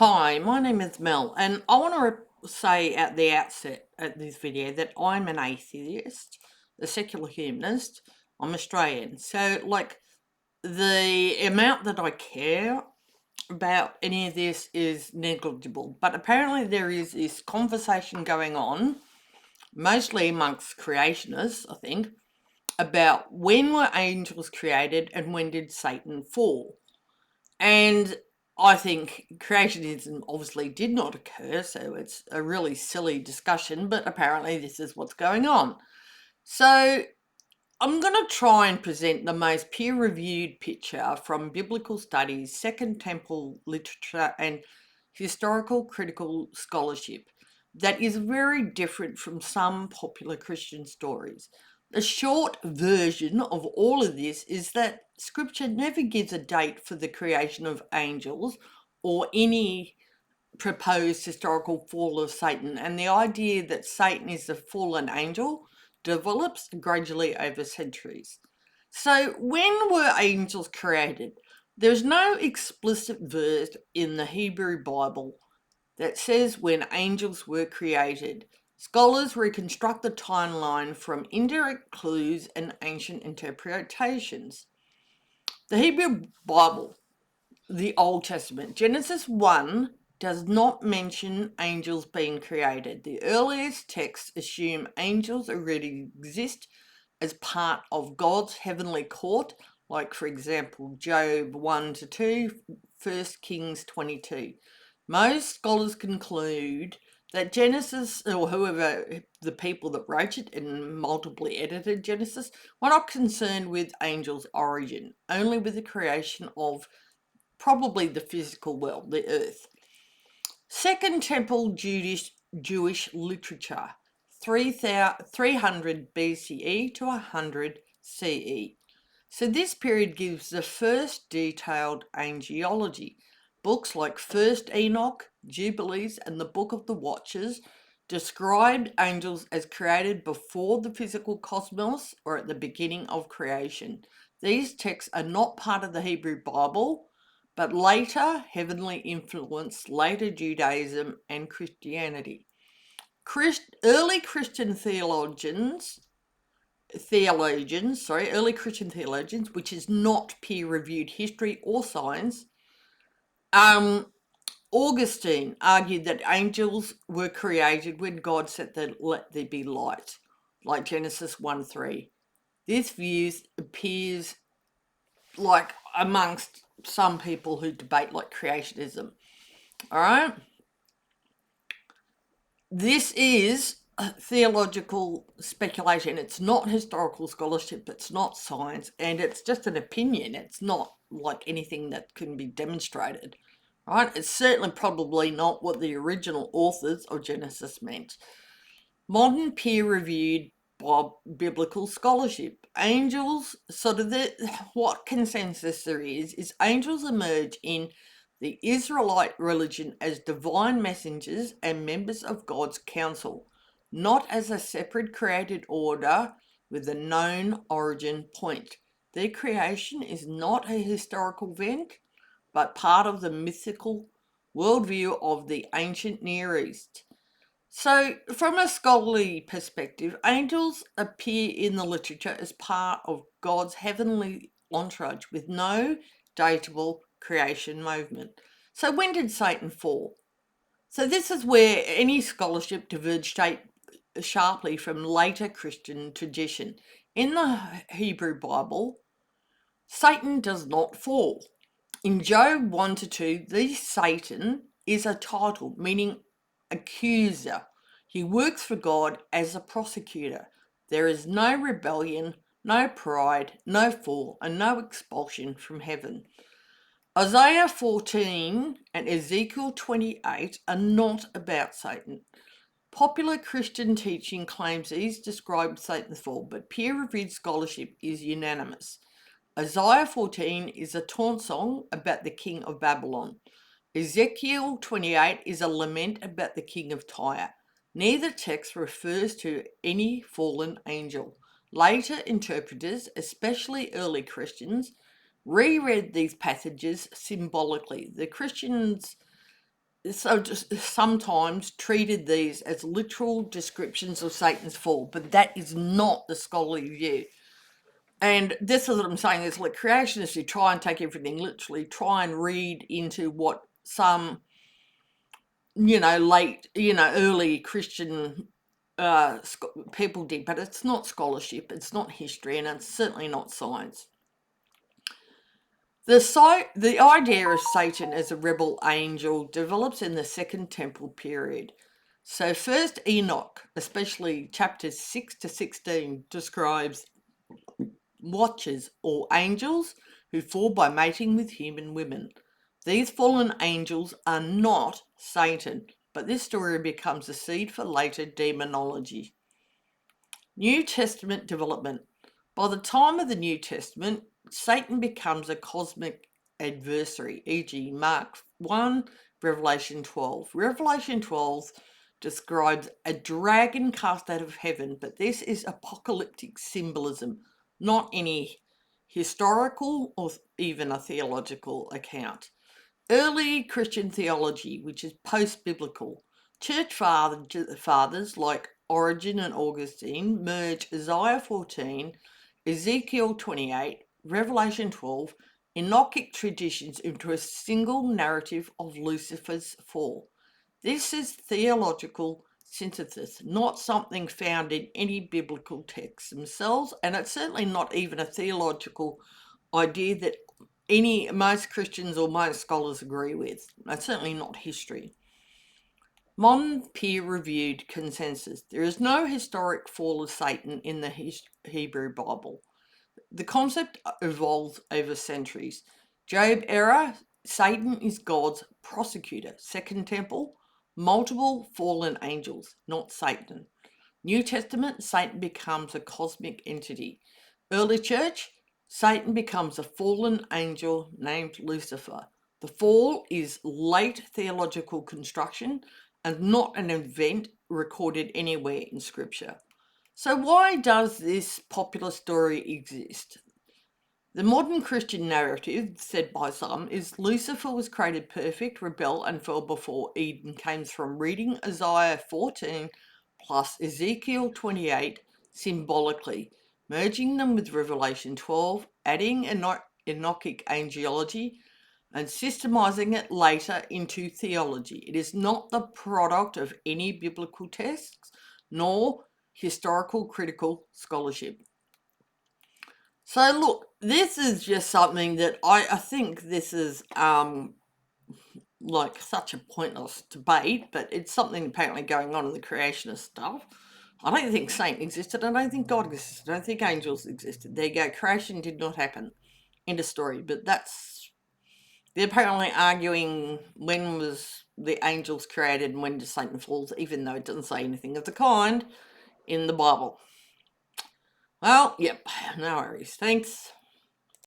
Hi, my name is Mel, and I want to say at the outset of this video that I'm an atheist, a secular humanist. I'm Australian, so the amount that I care about any of this is negligible. But apparently, there is this conversation going on, mostly amongst creationists, I think, about when were angels created and when did Satan fall. And I think creationism obviously did not occur, so it's a really silly discussion, but apparently this is what's going on. So I'm going to try and present the most peer-reviewed picture from biblical studies, Second Temple literature, and historical critical scholarship that is very different from some popular Christian stories. The short version of all of this is that scripture never gives a date for the creation of angels or any proposed historical fall of Satan, and the idea that Satan is a fallen angel develops gradually over centuries. So, when were angels created? There's no explicit verse in the Hebrew Bible that says when angels were created. Scholars reconstruct the timeline from indirect clues and ancient interpretations. The Hebrew Bible, the Old Testament, Genesis 1 does not mention angels being created. The earliest texts assume angels already exist as part of God's heavenly court, like, for example, Job 1 to 2, 1 Kings 22. Most scholars conclude that Genesis, or whoever the people that wrote it and multiply edited Genesis, were not concerned with angels' origin, only with the creation of probably the physical world, the earth. Second Temple Jewish literature, 300 BCE to 100 CE. So this period gives the first detailed angelology. Books like First Enoch, Jubilees, and the Book of the Watchers described angels as created before the physical cosmos or at the beginning of creation. These texts are not part of the Hebrew Bible, but later heavenly influenced later Judaism and Christianity. Early Christian early Christian theologians, which is not peer-reviewed history or science, Augustine argued that angels were created when God said that let there be light, like Genesis 1:3. This view appears like amongst some people who debate like creationism. All right. This is theological speculation. It's not historical scholarship. It's not science. And it's just an opinion. It's not like anything that can be demonstrated. Right? It's certainly probably not what the original authors of Genesis meant. Modern peer-reviewed biblical scholarship. Angels, what consensus there is angels emerge in the Israelite religion as divine messengers and members of God's council, not as a separate created order with a known origin point. Their creation is not a historical event, but part of the mythical worldview of the ancient Near East. So, from a scholarly perspective, angels appear in the literature as part of God's heavenly entourage with no datable creation movement. So, when did Satan fall? So, this is where any scholarship diverged sharply from later Christian tradition. In the Hebrew Bible, Satan does not fall. In Job 1 to 2, the Satan is a title meaning accuser. He works for God as a prosecutor. There is no rebellion, no pride, no fall, and no expulsion from heaven. Isaiah 14 and Ezekiel 28 are not about Satan. Popular Christian teaching claims these describe Satan's fall, but peer-reviewed scholarship is unanimous. Isaiah 14 is a taunt song about the king of Babylon. Ezekiel 28 is a lament about the king of Tyre. Neither text refers to any fallen angel. Later interpreters, especially early Christians, reread these passages symbolically. The Christians so just sometimes treated these as literal descriptions of Satan's fall, but that is not the scholarly view. And this is what I'm saying, is like creationists who try and take everything literally, try and read into what some, early Christian people did, but it's not scholarship, it's not history, and it's certainly not science. The idea of Satan as a rebel angel develops in the Second Temple period. So first Enoch, especially chapters 6 to 16, describes watchers or angels who fall by mating with human women. These fallen angels are not Satan, but this story becomes a seed for later demonology. New Testament development. By the time of the New Testament, Satan becomes a cosmic adversary, e.g., Mark 1, Revelation 12. Revelation 12 describes a dragon cast out of heaven, but this is apocalyptic symbolism, not any historical or even a theological account. Early Christian theology, which is post-biblical, church fathers like Origen and Augustine merge Isaiah 14, Ezekiel 28, Revelation 12, Enochic traditions into a single narrative of Lucifer's fall. This is theological synthesis, not something found in any biblical texts themselves, and it's certainly not even a theological idea that most Christians or most scholars agree with. That's certainly not history. Modern peer-reviewed consensus. There is no historic fall of Satan in the Hebrew Bible. The concept evolves over centuries. Job era, Satan is God's prosecutor. Second Temple, multiple fallen angels, not Satan. New Testament, Satan becomes a cosmic entity. Early church, Satan becomes a fallen angel named Lucifer. The fall is late theological construction and not an event recorded anywhere in Scripture. So why does this popular story exist? The modern Christian narrative, said by some, is Lucifer was created perfect, rebelled, and fell before Eden, comes from reading Isaiah 14 plus Ezekiel 28 symbolically, merging them with Revelation 12, adding Enochic angelology, and systemizing it later into theology. It is not the product of any biblical texts, nor historical critical scholarship. So look, this is just something that I think this is like such a pointless debate, but it's something apparently going on in the creationist stuff. I don't think Satan existed. I don't think God existed. I don't think angels existed. There you go. Creation did not happen. End of story. But they're apparently arguing when was the angels created and when did Satan fall, even though it doesn't say anything of the kind in the Bible. Well, yep, no worries. Thanks.